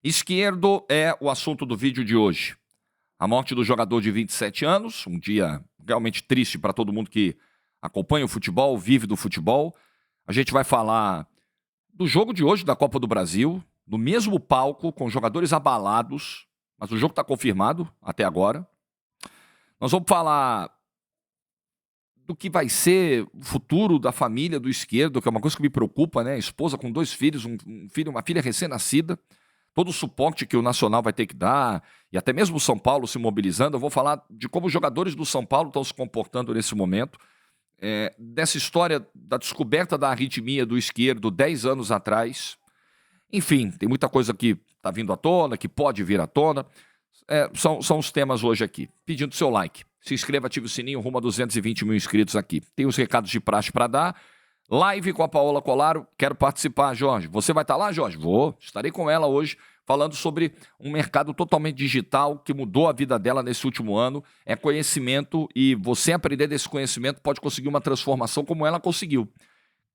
Esquerdo é o assunto do vídeo de hoje. A morte do jogador de 27 anos, um dia realmente triste para todo mundo que acompanha o futebol, vive do futebol. A gente vai falar do jogo de hoje da Copa do Brasil, no mesmo palco, com jogadores abalados, mas o jogo está confirmado até agora. Nós vamos falar do que vai ser o futuro da família do Esquerdo, que é uma coisa que me preocupa, né? Esposa com 2 filhos, um filho, uma filha recém-nascida. Todo o suporte que o Nacional vai ter que dar, e até mesmo o São Paulo se mobilizando. Eu vou falar de como os jogadores do São Paulo estão se comportando nesse momento, dessa história da descoberta da arritmia do Esquerdo 10 anos atrás. Enfim, tem muita coisa que está vindo à tona, que pode vir à tona. São os temas hoje aqui. Pedindo seu like, se inscreva, ative o sininho, rumo a 220 mil inscritos aqui. Tem os recados de praxe para dar. Live com a Paola Colaro, quero participar, Jorge. Você vai estar lá, Jorge? Vou, estarei com ela hoje, falando sobre um mercado totalmente digital que mudou a vida dela nesse último ano. É conhecimento e você aprender desse conhecimento pode conseguir uma transformação como ela conseguiu.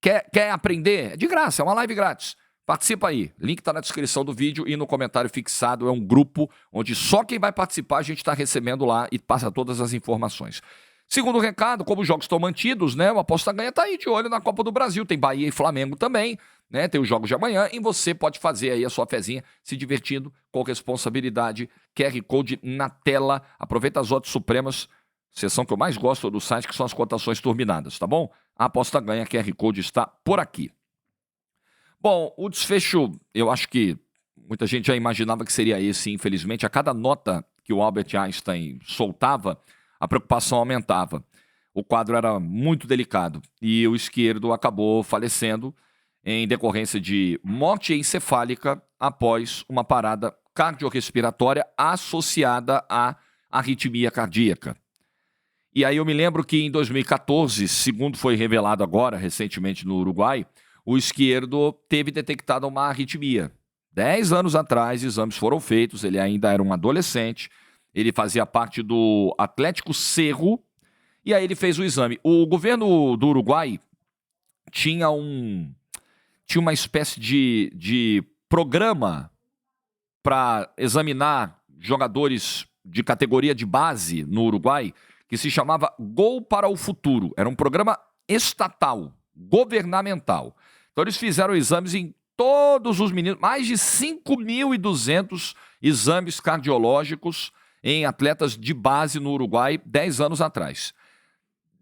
Quer aprender? É de graça, é uma live grátis. Participa aí, link está na descrição do vídeo e no comentário fixado. É um grupo onde só quem vai participar a gente está recebendo lá e passa todas as informações. Segundo recado, como os jogos estão mantidos, né? O Aposta Ganha está aí de olho na Copa do Brasil. Tem Bahia e Flamengo também, né? Tem os jogos de amanhã e você pode fazer aí a sua fezinha se divertindo com responsabilidade. QR Code na tela. Aproveita as odds supremas, seção que eu mais gosto do site, que são as cotações turbinadas, tá bom? A Aposta Ganha, QR Code está por aqui. Bom, o desfecho, eu acho que muita gente já imaginava que seria esse, infelizmente. A cada nota que o Albert Einstein soltava, a preocupação aumentava. O quadro era muito delicado e o Esquerdo acabou falecendo em decorrência de morte encefálica após uma parada cardiorrespiratória associada à arritmia cardíaca. E aí eu me lembro que em 2014, segundo foi revelado agora, recentemente no Uruguai, o Esquerdo teve detectada uma arritmia. 10 anos atrás, exames foram feitos, ele ainda era um adolescente, ele fazia parte do Atlético Cerro, e aí ele fez o exame. O governo do Uruguai tinha uma espécie de programa para examinar jogadores de categoria de base no Uruguai, que se chamava Gol para o Futuro. Era um programa estatal, governamental. Então eles fizeram exames em todos os meninos, mais de 5.200 exames cardiológicos em atletas de base no Uruguai 10 anos atrás.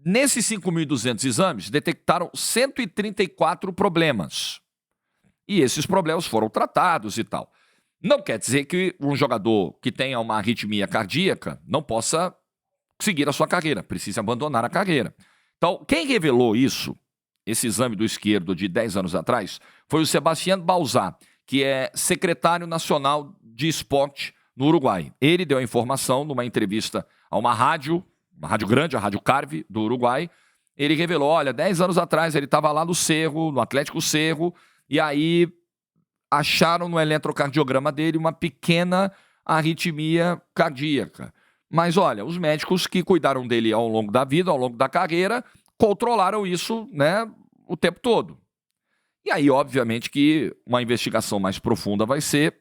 Nesses 5.200 exames, detectaram 134 problemas. E esses problemas foram tratados e tal. Não quer dizer que um jogador que tenha uma arritmia cardíaca não possa seguir a sua carreira, precisa abandonar a carreira. Então, quem revelou isso, esse exame do Esquerdo de 10 anos atrás, foi o Sebastián Bauzá, que é secretário nacional de esporte no Uruguai. Ele deu a informação numa entrevista a uma rádio grande, a Rádio Carve, do Uruguai. Ele revelou, olha, 10 anos atrás ele estava lá no Cerro, no Atlético Cerro, e aí acharam no eletrocardiograma dele uma pequena arritmia cardíaca. Mas olha, os médicos que cuidaram dele ao longo da vida, ao longo da carreira, controlaram isso, né, o tempo todo. E aí, obviamente, que uma investigação mais profunda vai ser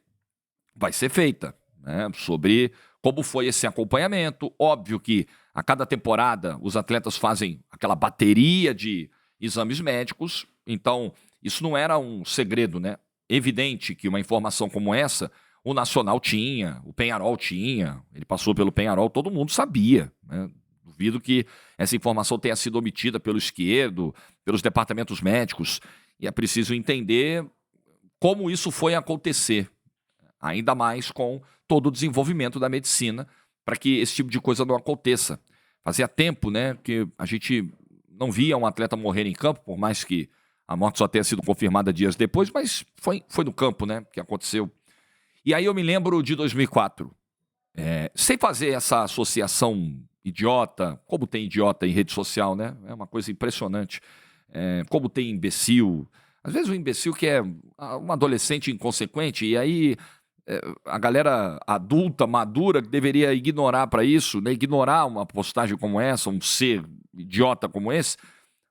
feita, né, sobre como foi esse acompanhamento. Óbvio que a cada temporada os atletas fazem aquela bateria de exames médicos, então isso não era um segredo, né? Evidente que uma informação como essa, o Nacional tinha, o Peñarol tinha, ele passou pelo Peñarol, todo mundo sabia, né? Duvido que essa informação tenha sido omitida pelo Esquerdo, pelos departamentos médicos, e é preciso entender como isso foi acontecer, ainda mais com todo o desenvolvimento da medicina, para que esse tipo de coisa não aconteça. Fazia tempo, né, que a gente não via um atleta morrer em campo, por mais que a morte só tenha sido confirmada dias depois, mas foi no campo, né, que aconteceu. E aí eu me lembro de 2004, sem fazer essa associação idiota, como tem idiota em rede social, né? É uma coisa impressionante. Como tem imbecil. Às vezes o imbecil que é um adolescente inconsequente, e aí a galera adulta, madura, que deveria ignorar para isso, né? Ignorar uma postagem como essa, um ser idiota como esse,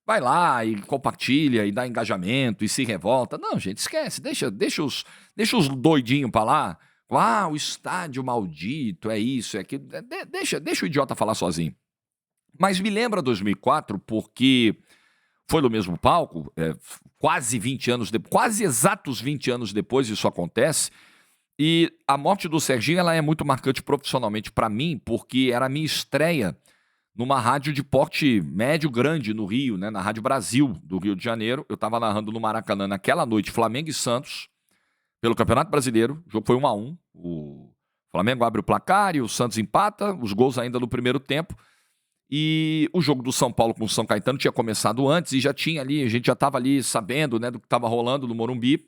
vai lá e compartilha e dá engajamento e se revolta. Não, gente, esquece, deixa os doidinhos pra lá. Ah, o estádio maldito, é isso, é aquilo. Deixa o idiota falar sozinho. Mas me lembra 2004 porque foi no mesmo palco, quase 20 anos depois, quase exatos 20 anos depois isso acontece. E a morte do Serginho ela é muito marcante profissionalmente para mim, porque era a minha estreia numa rádio de porte médio grande no Rio, né, na Rádio Brasil do Rio de Janeiro. Eu estava narrando no Maracanã naquela noite Flamengo e Santos, pelo Campeonato Brasileiro. O jogo foi 1-1. O Flamengo abre o placar e o Santos empata, os gols ainda no primeiro tempo. E o jogo do São Paulo com o São Caetano tinha começado antes e já tinha ali, a gente já estava ali sabendo, né, do que estava rolando no Morumbi.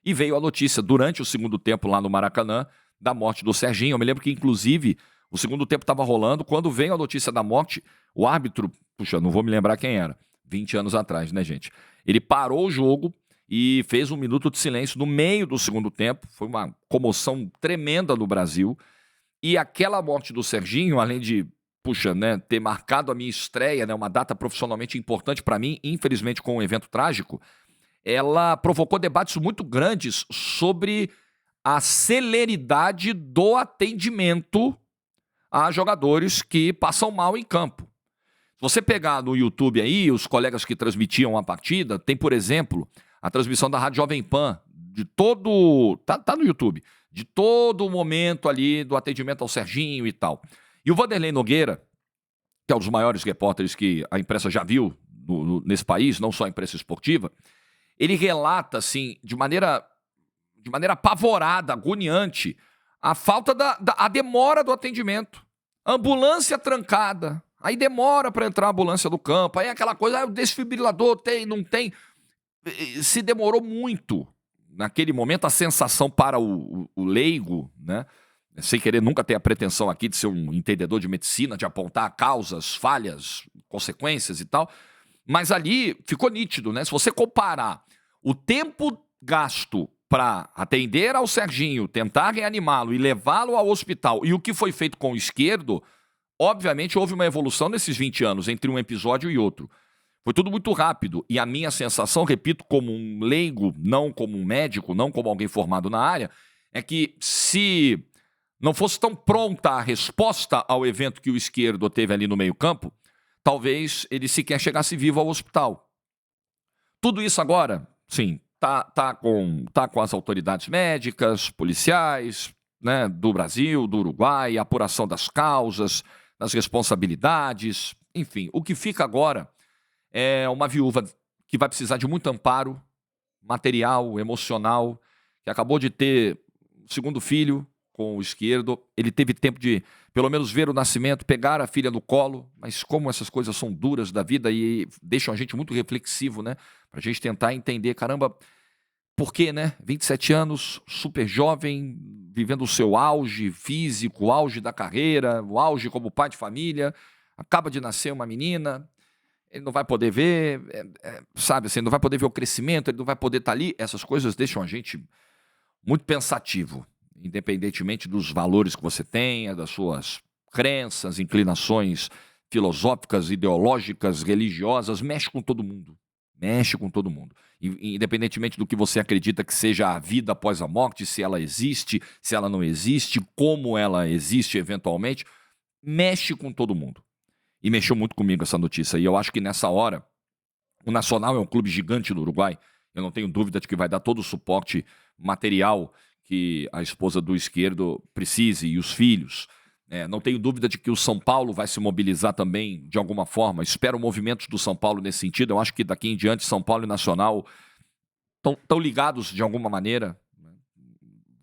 E veio a notícia durante o segundo tempo lá no Maracanã da morte do Serginho. Eu me lembro que, inclusive, o segundo tempo estava rolando. Quando veio a notícia da morte, o árbitro, puxa, não vou me lembrar quem era, 20 anos atrás, né, gente? Ele parou o jogo e fez 1 minuto de silêncio no meio do segundo tempo. Foi uma comoção tremenda no Brasil. E aquela morte do Serginho, além de, puxa, né, ter marcado a minha estreia, né, uma data profissionalmente importante para mim, infelizmente com um evento trágico, ela provocou debates muito grandes sobre a celeridade do atendimento a jogadores que passam mal em campo. Se você pegar no YouTube aí, os colegas que transmitiam a partida, tem, por exemplo, a transmissão da Rádio Jovem Pan, de todo... Tá no YouTube. De todo o momento ali do atendimento ao Serginho e tal. E o Vanderlei Nogueira, que é um dos maiores repórteres que a imprensa já viu nesse país, não só a imprensa esportiva, ele relata, assim, de maneira apavorada, agoniante, a falta a demora do atendimento. Ambulância trancada, aí demora para entrar a ambulância do campo, aí aquela coisa, o desfibrilador tem, não tem. Se demorou muito. Naquele momento, a sensação para o leigo, né? Sem querer nunca ter a pretensão aqui de ser um entendedor de medicina, de apontar causas, falhas, consequências e tal, mas ali ficou nítido, né? Se você comparar o tempo gasto para atender ao Serginho, tentar reanimá-lo e levá-lo ao hospital e o que foi feito com o esquerdo, obviamente houve uma evolução nesses 20 anos entre um episódio e outro. Foi tudo muito rápido e a minha sensação, repito, como um leigo, não como um médico, não como alguém formado na área, é que se não fosse tão pronta a resposta ao evento que o esquerdo teve ali no meio-campo, talvez ele sequer chegasse vivo ao hospital. Tudo isso agora, sim, tá com as autoridades médicas, policiais, né, do Brasil, do Uruguai, a apuração das causas, das responsabilidades, enfim. O que fica agora é uma viúva que vai precisar de muito amparo material, emocional, que acabou de ter o segundo filho com o esquerdo. Ele teve tempo de, pelo menos, ver o nascimento, pegar a filha no colo, mas como essas coisas são duras da vida e deixam a gente muito reflexivo, né? Pra gente tentar entender, caramba, por quê, né? 27 anos, super jovem, vivendo o seu auge físico, o auge da carreira, o auge como pai de família, acaba de nascer uma menina, ele não vai poder ver, sabe assim, não vai poder ver o crescimento, ele não vai poder estar ali. Essas coisas deixam a gente muito pensativo, independentemente dos valores que você tenha, das suas crenças, inclinações filosóficas, ideológicas, religiosas, mexe com todo mundo. Mexe com todo mundo. Independentemente do que você acredita que seja a vida após a morte, se ela existe, se ela não existe, como ela existe eventualmente, mexe com todo mundo. E mexeu muito comigo essa notícia. E eu acho que nessa hora, o Nacional é um clube gigante do Uruguai. Eu não tenho dúvida de que vai dar todo o suporte material que a esposa do esquerdo precise e os filhos. Não tenho dúvida de que o São Paulo vai se mobilizar também de alguma forma. Espero movimentos do São Paulo nesse sentido. Eu acho que daqui em diante São Paulo e Nacional estão ligados de alguma maneira.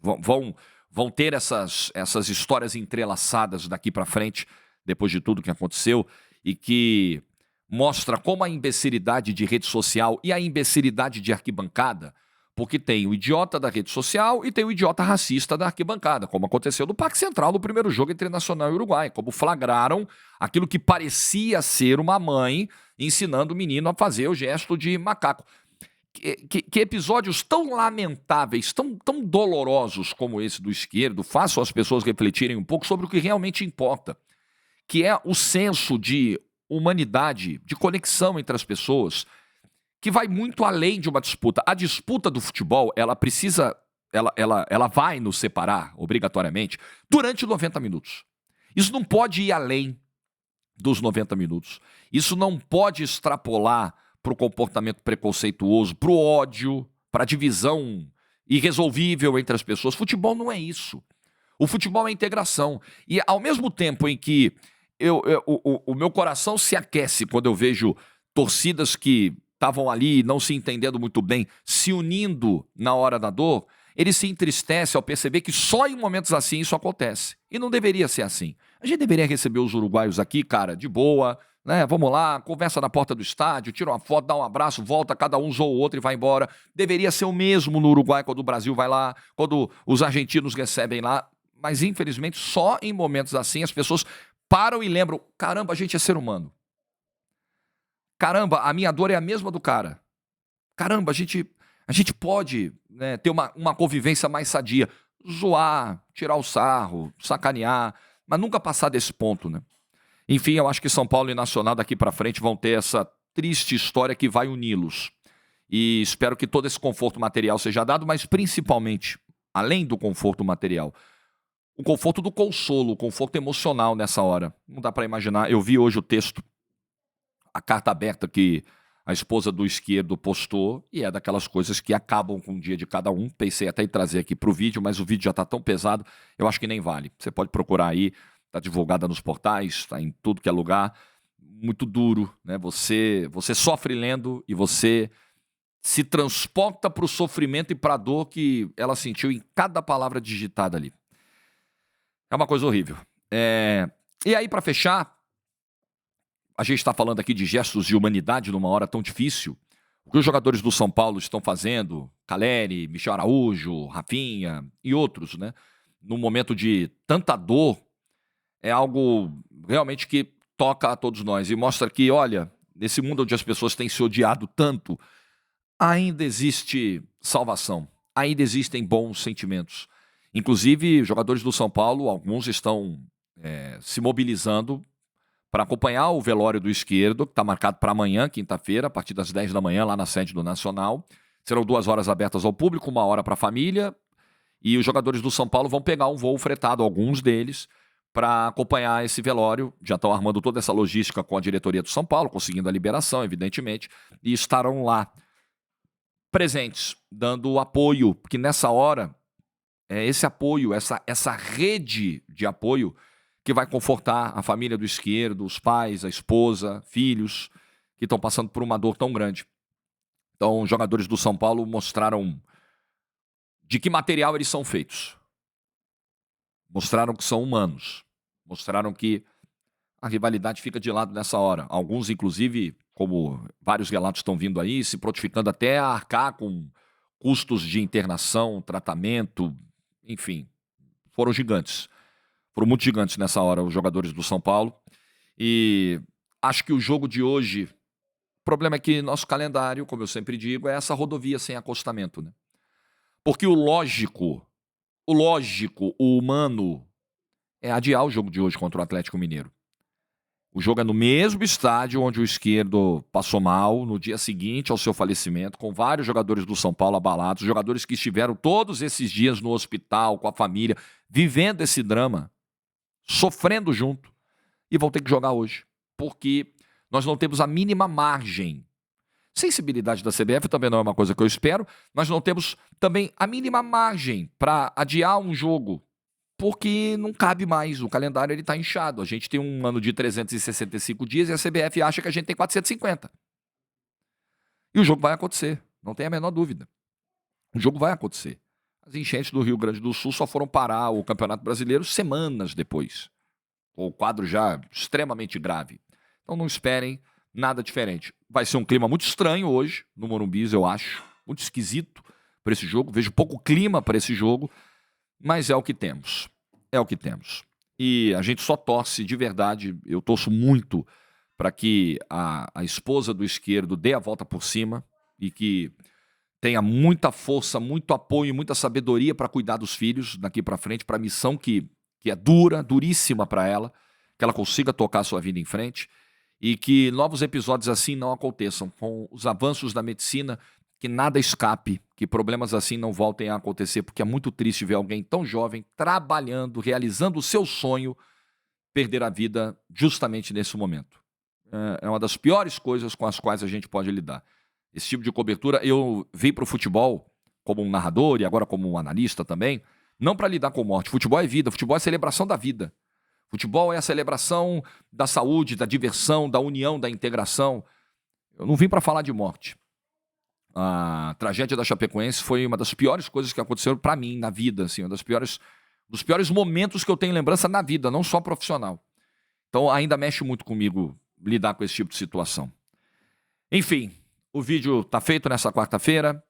Vão ter essas histórias entrelaçadas daqui para frente, depois de tudo que aconteceu, e que mostra como a imbecilidade de rede social e a imbecilidade de arquibancada, porque tem o idiota da rede social e tem o idiota racista da arquibancada, como aconteceu no Parque Central no primeiro jogo entre Nacional e Uruguai, como flagraram aquilo que parecia ser uma mãe ensinando o menino a fazer o gesto de macaco. Que episódios tão lamentáveis, tão dolorosos como esse do esquerdo façam as pessoas refletirem um pouco sobre o que realmente importa, que é o senso de humanidade, de conexão entre as pessoas, que vai muito além de uma disputa. A disputa do futebol, ela precisa, ela vai nos separar, obrigatoriamente, durante 90 minutos. Isso não pode ir além dos 90 minutos. Isso não pode extrapolar para o comportamento preconceituoso, para o ódio, para a divisão irresolvível entre as pessoas. Futebol não é isso. O futebol é integração. E ao mesmo tempo em que o meu coração se aquece quando eu vejo torcidas que estavam ali não se entendendo muito bem, se unindo na hora da dor, ele se entristece ao perceber que só em momentos assim isso acontece. E não deveria ser assim. A gente deveria receber os uruguaios aqui, cara, de boa, né? Vamos lá, conversa na porta do estádio, tira uma foto, dá um abraço, volta, cada um zoa o outro e vai embora. Deveria ser o mesmo no Uruguai quando o Brasil vai lá, quando os argentinos recebem lá. Mas, infelizmente, só em momentos assim as pessoas param e lembram, caramba, a gente é ser humano. Caramba, a minha dor é a mesma do cara. Caramba, a gente pode, né, ter uma convivência mais sadia. Zoar, tirar o sarro, sacanear, mas nunca passar desse ponto, né? Enfim, eu acho que São Paulo e Nacional daqui para frente vão ter essa triste história que vai uni-los. E espero que todo esse conforto material seja dado, mas principalmente, além do conforto material, o conforto do consolo, o conforto emocional nessa hora. Não dá para imaginar. Eu vi hoje o texto, a carta aberta que a esposa do Esquerdo postou, e é daquelas coisas que acabam com o dia de cada um. Pensei até em trazer aqui para o vídeo, mas o vídeo já está tão pesado, eu acho que nem vale. Você pode procurar aí, está divulgada nos portais, está em tudo que é lugar. Muito duro, né? Você sofre lendo e você se transporta para o sofrimento e para a dor que ela sentiu em cada palavra digitada ali. É uma coisa horrível. E aí, para fechar, a gente está falando aqui de gestos de humanidade numa hora tão difícil. O que os jogadores do São Paulo estão fazendo, Caleri, Michel Araújo, Rafinha e outros, né? Num momento de tanta dor, é algo realmente que toca a todos nós e mostra que, olha, nesse mundo onde as pessoas têm se odiado tanto, ainda existe salvação, ainda existem bons sentimentos. Inclusive, jogadores do São Paulo, alguns estão se mobilizando para acompanhar o velório do Esquerdo, que está marcado para amanhã, quinta-feira, a partir das 10 da manhã, lá na sede do Nacional. Serão 2 horas abertas ao público, 1 hora para a família, e os jogadores do São Paulo vão pegar um voo fretado, alguns deles, para acompanhar esse velório. Já estão armando toda essa logística com a diretoria do São Paulo, conseguindo a liberação, evidentemente, e estarão lá presentes, dando apoio, porque nessa hora, esse apoio, essa rede de apoio que vai confortar a família do Esquerdo, os pais, a esposa, filhos, que estão passando por uma dor tão grande. Então, os jogadores do São Paulo mostraram de que material eles são feitos. Mostraram que são humanos. Mostraram que a rivalidade fica de lado nessa hora. Alguns, inclusive, como vários relatos estão vindo aí, se prontificando até a arcar com custos de internação, tratamento, enfim, foram gigantes. Foram muito gigantes nessa hora os jogadores do São Paulo. E acho que o jogo de hoje, o problema é que nosso calendário, como eu sempre digo, é essa rodovia sem acostamento, né? Porque o lógico, o humano, é adiar o jogo de hoje contra o Atlético Mineiro. O jogo é no mesmo estádio onde o Esquerdo passou mal no dia seguinte ao seu falecimento, com vários jogadores do São Paulo abalados, jogadores que estiveram todos esses dias no hospital, com a família, vivendo esse drama, sofrendo junto, e vão ter que jogar hoje, porque nós não temos a mínima margem. Sensibilidade da CBF também não é uma coisa que eu espero, nós não temos também a mínima margem para adiar um jogo, porque não cabe mais, o calendário está inchado. A gente tem um ano de 365 dias e a CBF acha que a gente tem 450. E o jogo vai acontecer, não tem a menor dúvida. O jogo vai acontecer. As enchentes do Rio Grande do Sul só foram parar o Campeonato Brasileiro semanas depois. O quadro já extremamente grave. Então não esperem nada diferente. Vai ser um clima muito estranho hoje no Morumbi, eu acho. Muito esquisito para esse jogo. Vejo pouco clima para esse jogo. Mas é o que temos. É o que temos. E a gente só torce de verdade. Eu torço muito para que a esposa do Esquerdo dê a volta por cima e que tenha muita força, muito apoio, muita sabedoria para cuidar dos filhos daqui para frente, para a missão que é dura, duríssima para ela, que ela consiga tocar a sua vida em frente e que novos episódios assim não aconteçam. Com os avanços da medicina, que nada escape, que problemas assim não voltem a acontecer, porque é muito triste ver alguém tão jovem trabalhando, realizando o seu sonho, perder a vida justamente nesse momento. É uma das piores coisas com as quais a gente pode lidar. Esse tipo de cobertura, eu vim para o futebol como um narrador e agora como um analista também, não para lidar com morte. Futebol é vida, futebol é celebração da vida. Futebol é a celebração da saúde, da diversão, da união, da integração. Eu não vim para falar de morte. A tragédia da Chapecoense foi uma das piores coisas que aconteceram para mim na vida, assim, dos piores momentos que eu tenho lembrança na vida, não só profissional. Então ainda mexe muito comigo lidar com esse tipo de situação. Enfim, o vídeo tá feito nessa quarta-feira.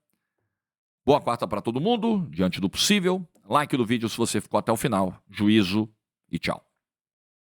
Boa quarta para todo mundo, diante do possível. Like no vídeo se você ficou até o final. Juízo e tchau.